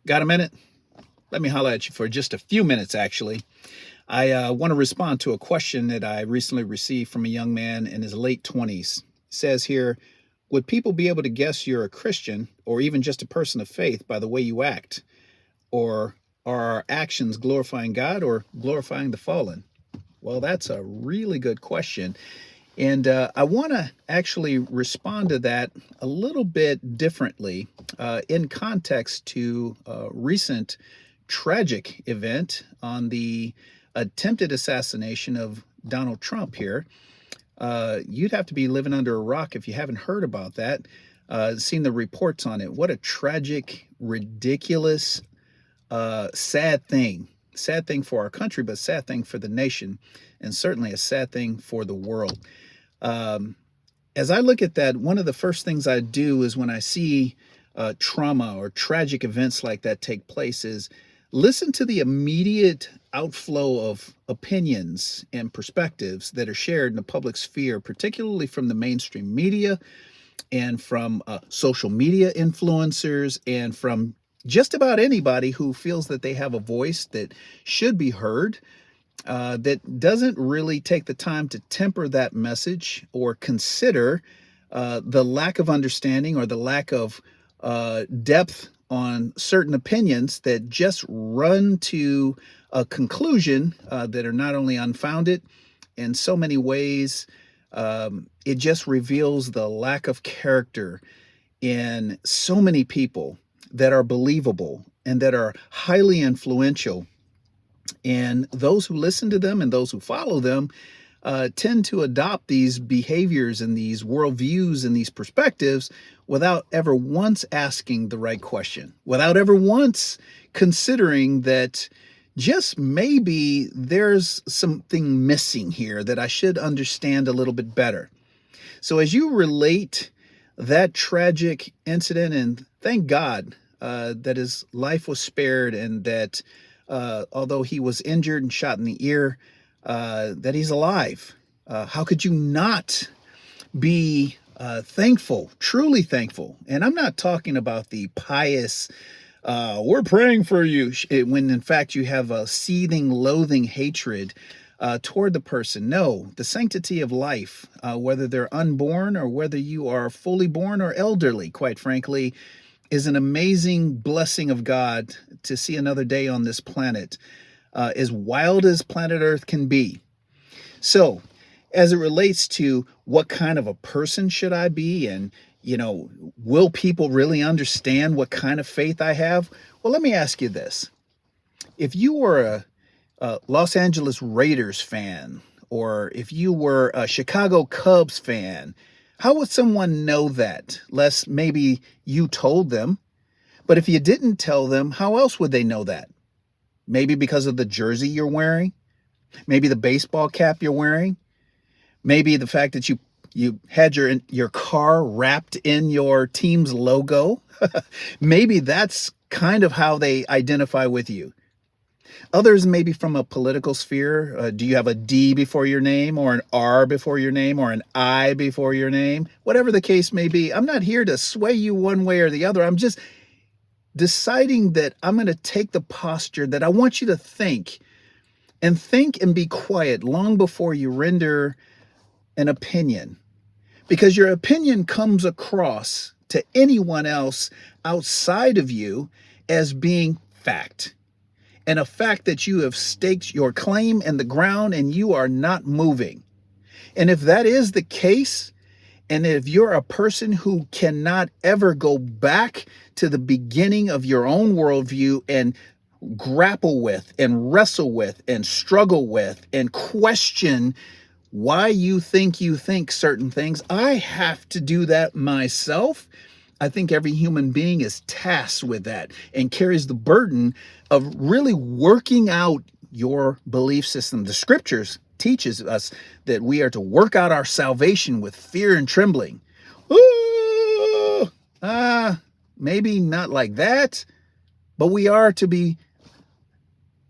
Got a minute? Let me holler at you for just a few minutes, actually. I want to respond to a question that I recently received from a young man in his late 20s. It says here, would people be able to guess you're a Christian or even just a person of faith by the way you act? Or are our actions glorifying God or glorifying the fallen? Well, that's a really good question. And I want to actually respond to that a little bit differently in context to a recent tragic event on the attempted assassination of Donald Trump here. You'd have to be living under a rock if you haven't heard about that, seen the reports on it. What a tragic, ridiculous, sad thing. Sad thing for our country, but sad thing for the nation, and certainly a sad thing for the world. Um, as I look at that, one of the first things I do is when I see trauma or tragic events like that take place is listen to the immediate outflow of opinions and perspectives that are shared in the public sphere, particularly from the mainstream media and from social media influencers and from just about anybody who feels that they have a voice that should be heard, that doesn't really take the time to temper that message or consider the lack of understanding or the lack of depth on certain opinions that just run to a conclusion that are not only unfounded in so many ways. It just reveals the lack of character in so many people that are believable and that are highly influential. And those who listen to them and those who follow them tend to adopt these behaviors and these worldviews and these perspectives without ever once asking the right question, without ever once considering that just maybe there's something missing here that I should understand a little bit better. So as you relate that tragic incident, and thank God that his life was spared and that although he was injured and shot in the ear, that he's alive. How could you not be thankful, truly thankful? And I'm not talking about the pious, we're praying for you, when in fact you have a seething, loathing hatred toward the person. No, the sanctity of life, whether they're unborn or whether you are fully born or elderly, quite frankly, is an amazing blessing of God to see another day on this planet, as wild as planet Earth can be. So, as it relates to what kind of a person should I be, and will people really understand what kind of faith I have? Well, let me ask you this: if you were a Los Angeles Raiders fan, or if you were a Chicago Cubs fan, how would someone know that? Less maybe you told them. But if you didn't tell them, how else would they know that? Maybe because of the jersey you're wearing, maybe the baseball cap you're wearing, maybe the fact that you had your car wrapped in your team's logo. Maybe that's kind of how they identify with you. Others maybe from a political sphere. Do you have a D before your name, or an R before your name, or an I before your name? Whatever the case may be, I'm not here to sway you one way or the other. I'm just deciding that I'm going to take the posture that I want you to think and be quiet long before you render an opinion. Because your opinion comes across to anyone else outside of you as being fact. And a fact that you have staked your claim in the ground and you are not moving. And if that is the case, and if you're a person who cannot ever go back to the beginning of your own worldview and grapple with and wrestle with and struggle with and question why you think certain things, I have to do that myself. I think every human being is tasked with that and carries the burden of really working out your belief system. The scriptures teaches us that we are to work out our salvation with fear and trembling. Ooh, maybe not like that, but we are to be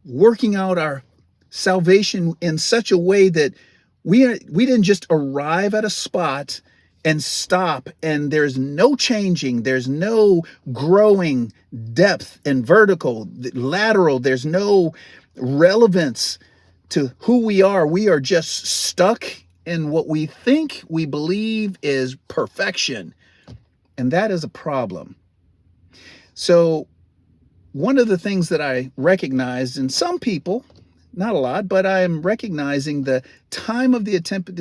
working out our salvation in such a way that we didn't just arrive at a spot and stop, and there's no changing, there's no growing depth and vertical, lateral, there's no relevance to who we are. We are just stuck in what we think we believe is perfection. And that is a problem. So one of the things that I recognized in some people, not a lot, but I am recognizing the time of the attempted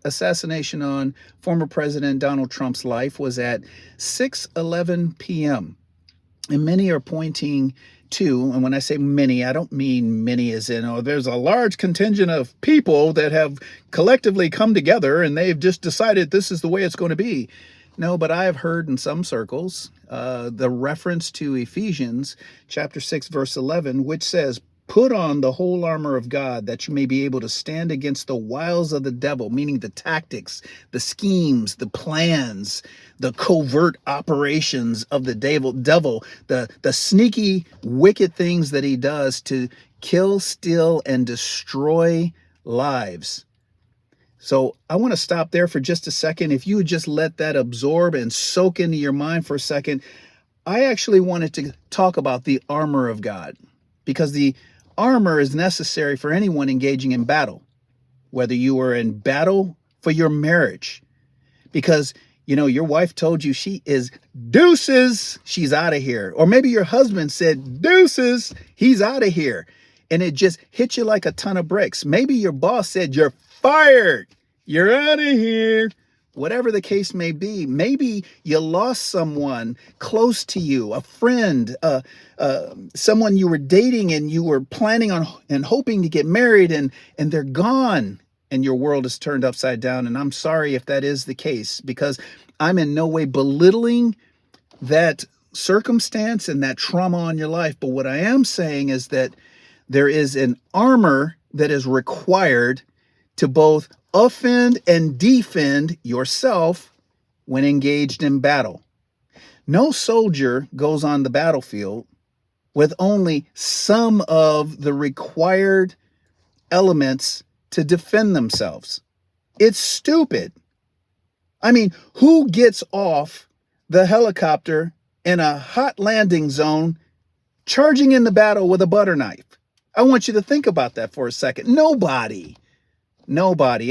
assassination on former President Donald Trump's life was at 6:11 p.m. And many are pointing to, and when I say many, I don't mean many as in, oh, there's a large contingent of people that have collectively come together and they've just decided this is the way it's going to be. No, but I have heard in some circles the reference to Ephesians chapter 6, verse 11, which says, put on the whole armor of God that you may be able to stand against the wiles of the devil, meaning the tactics, the schemes, the plans, the covert operations of the devil, the sneaky, wicked things that he does to kill, steal, and destroy lives. So I want to stop there for just a second. If you would just let that absorb and soak into your mind for a second, I actually wanted to talk about the armor of God, because the armor is necessary for anyone engaging in battle, whether you are in battle for your marriage, because your wife told you she is deuces, she's out of here. Or maybe your husband said deuces, he's out of here. And it just hit you like a ton of bricks. Maybe your boss said you're fired, you're out of here. Whatever the case may be, maybe you lost someone close to you, a friend, someone you were dating and you were planning on and hoping to get married, and they're gone and your world is turned upside down. And I'm sorry if that is the case, because I'm in no way belittling that circumstance and that trauma on your life. But what I am saying is that there is an armor that is required to both offend and defend yourself when engaged in battle. No soldier goes on the battlefield with only some of the required elements to defend themselves. It's stupid. I mean, who gets off the helicopter in a hot landing zone charging in the battle with a butter knife? I want you to think about that for a second. Nobody.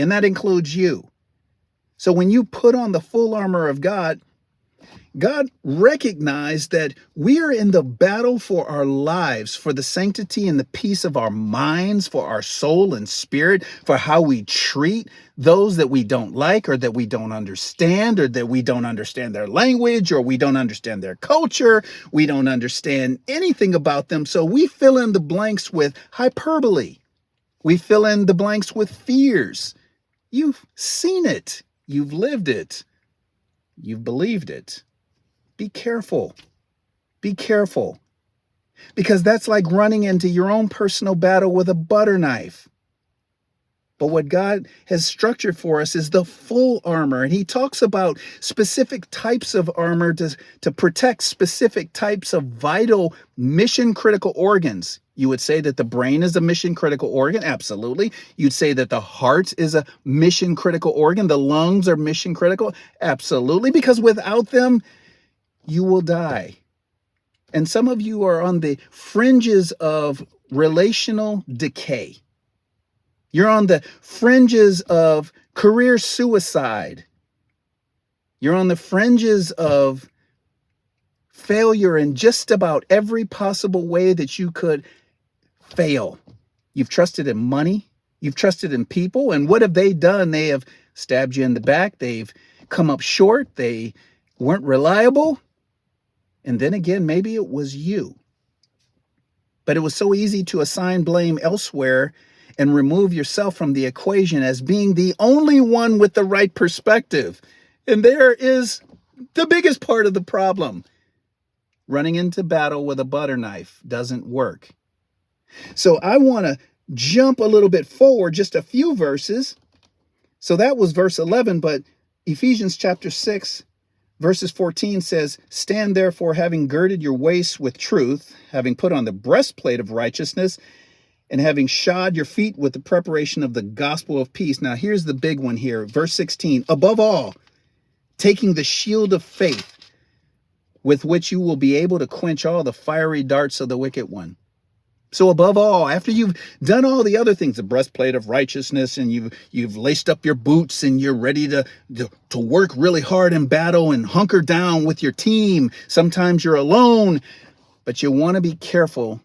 And that includes you. So when you put on the full armor of God, God recognized that we are in the battle for our lives, for the sanctity and the peace of our minds, for our soul and spirit, for how we treat those that we don't like or that we don't understand, or that we don't understand their language, or we don't understand their culture. We don't understand anything about them. So we fill in the blanks with hyperbole. We fill in the blanks with fears. You've seen it. You've lived it. You've believed it. Be careful. Be careful. Because that's like running into your own personal battle with a butter knife. But what God has structured for us is the full armor. And he talks about specific types of armor to protect specific types of vital mission critical organs. You would say that the brain is a mission critical organ. Absolutely. You'd say that the heart is a mission critical organ. The lungs are mission critical. Absolutely. Because without them, you will die. And some of you are on the fringes of relational decay. You're on the fringes of career suicide. You're on the fringes of failure in just about every possible way that you could fail. You've trusted in money. You've trusted in people. And what have they done? They have stabbed you in the back. They've come up short. They weren't reliable. And then again, maybe it was you. But it was so easy to assign blame elsewhere and remove yourself from the equation as being the only one with the right perspective. And there is the biggest part of the problem. Running into battle with a butter knife doesn't work. So I want to jump a little bit forward, just a few verses. So that was verse 11, but Ephesians chapter 6, verses 14 says, stand therefore, having girded your waist with truth, having put on the breastplate of righteousness, and having shod your feet with the preparation of the gospel of peace. Now here's the big one here. Verse 16, above all, taking the shield of faith with which you will be able to quench all the fiery darts of the wicked one. So above all, after you've done all the other things, the breastplate of righteousness, and you've laced up your boots and you're ready to work really hard in battle and hunker down with your team. Sometimes you're alone, but you want to be careful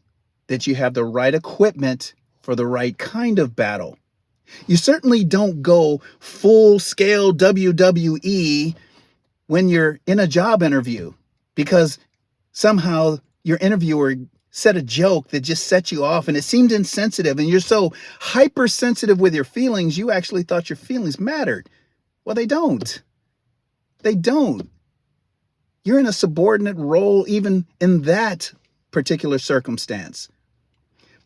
that you have the right equipment for the right kind of battle. You certainly don't go full scale WWE when you're in a job interview, because somehow your interviewer said a joke that just set you off and it seemed insensitive, and you're so hypersensitive with your feelings, you actually thought your feelings mattered. Well, they don't. They don't. You're in a subordinate role even in that particular circumstance.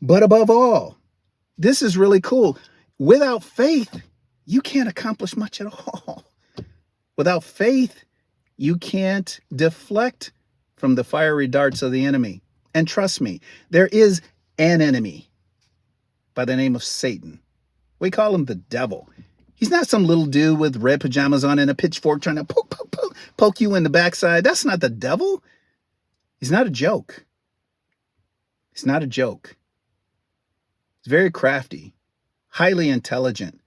But above all, this is really cool. Without faith, you can't accomplish much at all. Without faith, you can't deflect from the fiery darts of the enemy. And trust me, there is an enemy by the name of Satan. We call him the devil. He's not some little dude with red pajamas on and a pitchfork trying to poke you in the backside. That's not the devil. He's not a joke. He's not a joke. He's very crafty, highly intelligent,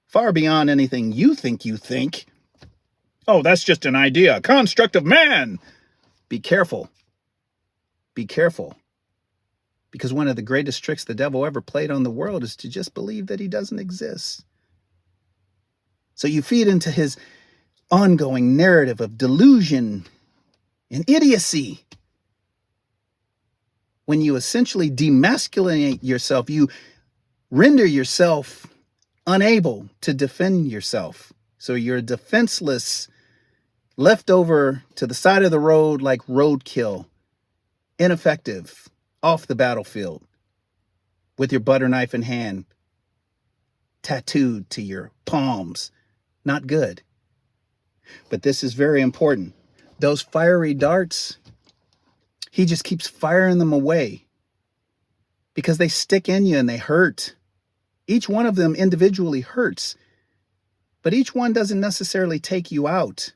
far beyond anything you think. Oh, that's just an idea, a construct of man. Be careful. Be careful. Because one of the greatest tricks the devil ever played on the world is to just believe that he doesn't exist. So you feed into his ongoing narrative of delusion and idiocy. When you essentially demasculinate yourself, you render yourself unable to defend yourself. So you're defenseless, left over to the side of the road like roadkill, ineffective, off the battlefield, with your butter knife in hand, tattooed to your palms. Not good. But this is very important. Those fiery darts, he just keeps firing them away because they stick in you and they hurt. Each one of them individually hurts, but each one doesn't necessarily take you out.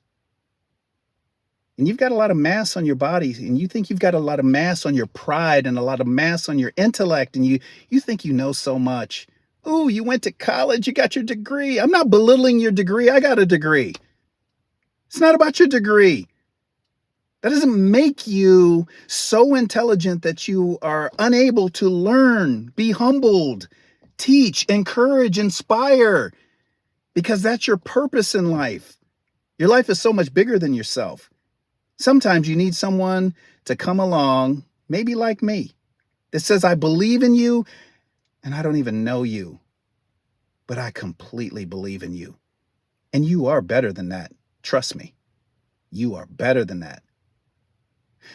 And you've got a lot of mass on your body, and you think you've got a lot of mass on your pride and a lot of mass on your intellect, and you think you know so much. Ooh, you went to college, you got your degree. I'm not belittling your degree. I got a degree. It's not about your degree. That doesn't make you so intelligent that you are unable to learn, be humbled, teach, encourage, inspire, because that's your purpose in life. Your life is so much bigger than yourself. Sometimes you need someone to come along, maybe like me, that says, I believe in you and I don't even know you, but I completely believe in you. And you are better than that. Trust me, you are better than that.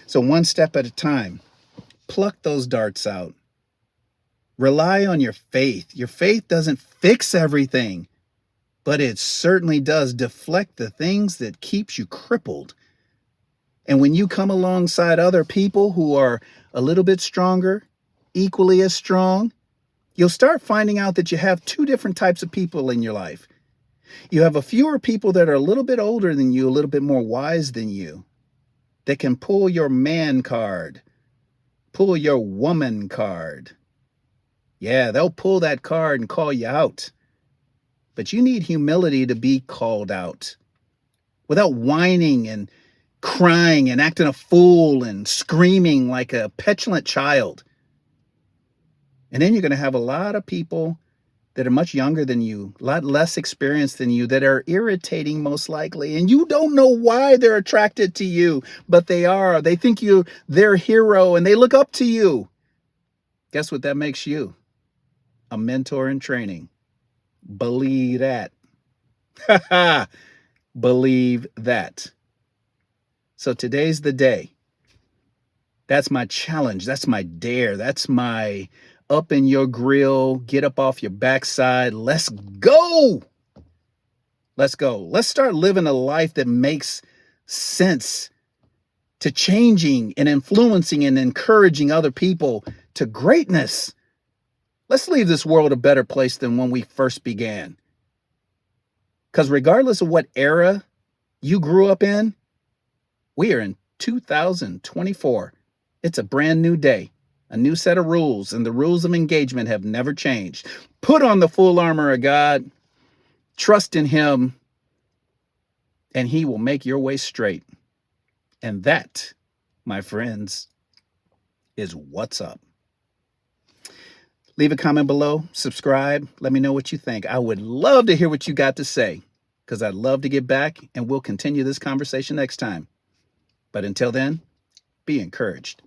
So one step at a time, pluck those darts out. Rely on your faith. Your faith doesn't fix everything, but it certainly does deflect the things that keeps you crippled. And when you come alongside other people who are a little bit stronger, equally as strong, you'll start finding out that you have two different types of people in your life. You have a fewer people that are a little bit older than you, a little bit more wise than you, that can pull your man card, pull your woman card. Yeah, they'll pull that card and call you out. But you need humility to be called out without whining and crying and acting a fool and screaming like a petulant child. And then you're going to have a lot of people that are much younger than you, a lot less experienced than you, that are irritating most likely. And you don't know why they're attracted to you, but they are. They think you're their hero and they look up to you. Guess what that makes you? A mentor in training. Believe that. Believe that. So today's the day. That's my challenge. That's my dare. That's my up in your grill, get up off your backside. Let's go. Let's go. Let's start living a life that makes sense, to changing and influencing and encouraging other people to greatness. Let's leave this world a better place than when we first began. Because regardless of what era you grew up in? We are in 2024. It's a brand new day, a new set of rules, and the rules of engagement have never changed. Put on the full armor of God, trust in Him, and He will make your way straight. And that, my friends, is what's up. Leave a comment below, subscribe, let me know what you think. I would love to hear what you got to say, because I'd love to get back, and we'll continue this conversation next time. But until then, be encouraged.